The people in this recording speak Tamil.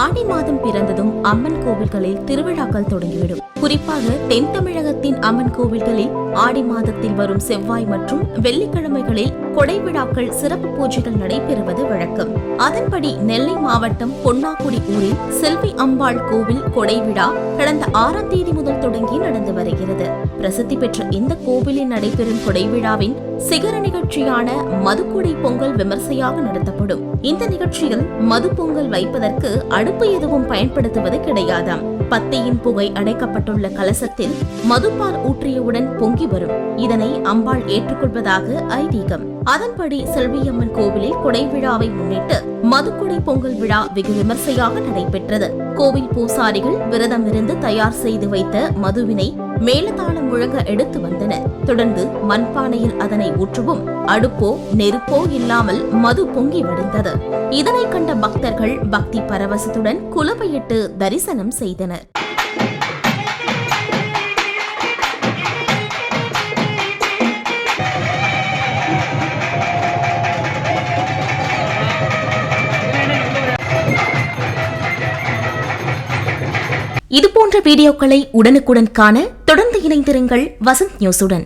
ஆடி மாதம் பிறந்ததும் அம்மன் கோவில்களில் திருவிழாக்கள் தொடங்கிவிடும். குறிப்பாக தென் தமிழகத்தின் அம்மன் கோவில்களில் ஆடி மாதத்தில் வரும் செவ்வாய் மற்றும் வெள்ளிக்கிழமைகளில் கொடை விழாக்கள், சிறப்பு பூஜைகள் நடைபெறுவது வழக்கம். அதன்படி நெல்லை மாவட்டம் பொன்னாக்குடி ஊரில் செல்வி அம்பாள் கோவில் கொடை விழா கடந்த 6ஆம் தேதி முதல் தொடங்கி நடந்து வருகிறது. பிரசித்தி பெற்ற இந்த கோவிலில் நடைபெறும் கொடை விழாவின் சிகர நிகழ்ச்சியான மதுக்குடை பொங்கல் விமர்சையாக நடத்தப்படும். இந்த நிகழ்ச்சியில் மது பொங்கல் வைப்பதற்கு அடுப்பு எதுவும் பயன்படுத்துவது கிடையாதாம். பத்தையின் புகை அடைக்கப்பட்டுள்ள கலசத்தில் மதுப்பால் ஊற்றியவுடன் பொங்கி வரும். இதனை அம்பாள் ஏற்றுக்கொள்வதாக ஐதீகம். அதன்படி செல்வியம்மன் கோவிலில் கொடை விழாவை முன்னிட்டு மதுக்குடை பொங்கல் விழா வெகு விமர்சையாக நடைபெற்றது. கோவில் பூசாரிகள் விரதம் இருந்து தயார் செய்து வைத்த மதுவினை மேலதாளம் முழங்க எடுத்து வந்தனர். தொடர்ந்து மண்பானையில் அதனை ஊற்றவும் அடுப்போ நெருப்போ இல்லாமல் மது பொங்கி வடிந்தது. இதனை கண்ட பக்தர்கள் பக்தி பரவசத்துடன் குலவையிட்டு தரிசனம் செய்தனர். இதுபோன்ற வீடியோக்களை உடனுக்குடன் காண தொடர்ந்து இணைந்திருங்கள் வசந்த் நியூஸுடன்.